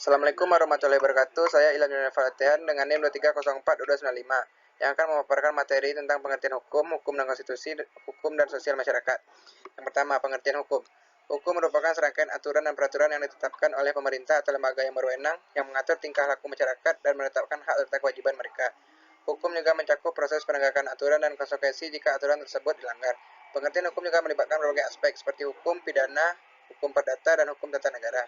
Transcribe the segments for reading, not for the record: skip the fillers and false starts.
Assalamualaikum warahmatullahi wabarakatuh. Saya Ilham Fatihan dengan NIM 23042295 yang akan memaparkan materi tentang pengertian hukum, hukum dan konstitusi, hukum dan sosial masyarakat. Yang pertama, pengertian hukum. Hukum merupakan serangkaian aturan dan peraturan yang ditetapkan oleh pemerintah atau lembaga yang berwenang yang mengatur tingkah laku masyarakat dan menetapkan hak serta kewajiban mereka. Hukum juga mencakup proses penegakan aturan dan konsekuensi jika aturan tersebut dilanggar. Pengertian hukum juga melibatkan berbagai aspek seperti hukum pidana, hukum perdata, dan hukum tata negara.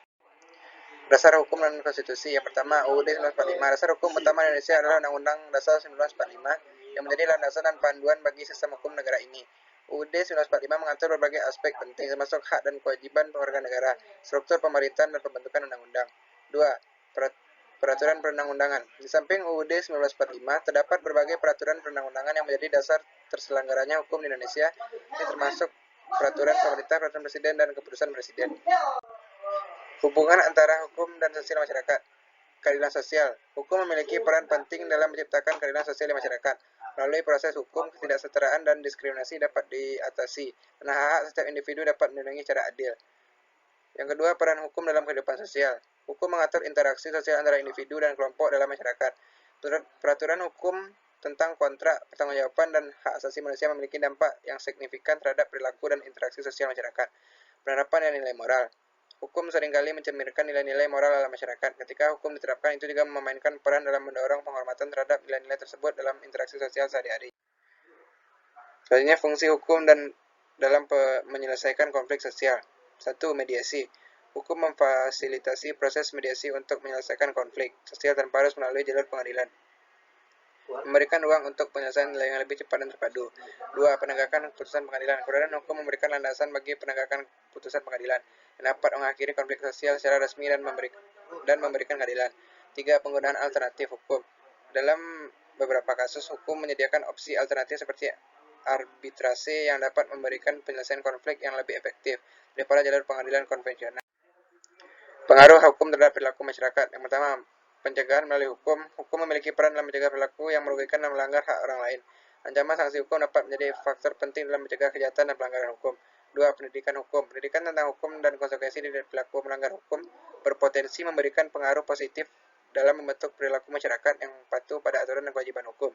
Dasar Hukum dan Konstitusi. Yang pertama, UUD 1945. Dasar hukum utama Indonesia adalah Undang-Undang Dasar 1945 yang menjadi landasan dan panduan bagi sistem hukum negara ini. UUD 1945 mengatur berbagai aspek penting termasuk hak dan kewajiban warga negara, struktur pemerintahan dan pembentukan undang-undang. 2. Peraturan perundang-undangan. Di samping UUD 1945, terdapat berbagai peraturan perundang-undangan yang menjadi dasar terselenggaranya hukum di Indonesia. Ini termasuk peraturan pemerintah, peraturan presiden, dan keputusan presiden. Hubungan antara hukum dan sosial masyarakat. Keadilan sosial. Hukum memiliki peran penting dalam menciptakan keadilan sosial di masyarakat. Melalui proses hukum, ketidaksetaraan dan diskriminasi dapat diatasi, dan hak-hak setiap individu dapat dilindungi secara adil. Yang kedua, peran hukum dalam kehidupan sosial. Hukum mengatur interaksi sosial antara individu dan kelompok dalam masyarakat. Peraturan hukum tentang kontrak, pertanggungjawaban, dan hak asasi manusia memiliki dampak yang signifikan terhadap perilaku dan interaksi sosial masyarakat. Penerapan dan nilai moral. Hukum seringkali mencerminkan nilai-nilai moral dalam masyarakat. Ketika hukum diterapkan, itu juga memainkan peran dalam mendorong penghormatan terhadap nilai-nilai tersebut dalam interaksi sosial sehari-hari. Selanjutnya, fungsi hukum dan dalam menyelesaikan konflik sosial. 1. Mediasi. Hukum memfasilitasi proses mediasi untuk menyelesaikan konflik sosial tanpa harus melalui jalur pengadilan. Memberikan ruang untuk penyelesaian yang lebih cepat dan terpadu. 2. Penegakan putusan pengadilan. Keberadaan hukum memberikan landasan bagi penegakan putusan pengadilan yang dapat mengakhiri konflik sosial secara resmi dan memberikan keadilan. 3. Penggunaan alternatif hukum. Dalam beberapa kasus, hukum menyediakan opsi alternatif seperti arbitrase yang dapat memberikan penyelesaian konflik yang lebih efektif daripada jalur pengadilan konvensional. Pengaruh hukum terhadap perilaku masyarakat. Yang pertama, pencegahan melalui hukum. Hukum memiliki peran dalam mencegah perilaku yang merugikan dan melanggar hak orang lain. Ancaman sanksi hukum dapat menjadi faktor penting dalam mencegah kejahatan dan pelanggaran hukum. 2. Pendidikan hukum. Pendidikan tentang hukum dan konsekuensi dari perilaku melanggar hukum berpotensi memberikan pengaruh positif dalam membentuk perilaku masyarakat yang patuh pada aturan dan kewajiban hukum.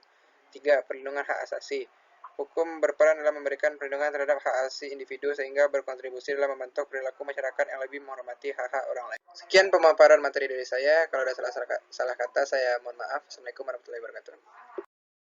3. Perlindungan hak asasi. Hukum berperan dalam memberikan perlindungan terhadap hak asasi individu sehingga berkontribusi dalam membentuk perilaku masyarakat yang lebih menghormati hak-hak orang lain. Sekian pemaparan materi dari saya. Kalau ada salah kata, saya mohon maaf. Assalamualaikum warahmatullahi wabarakatuh.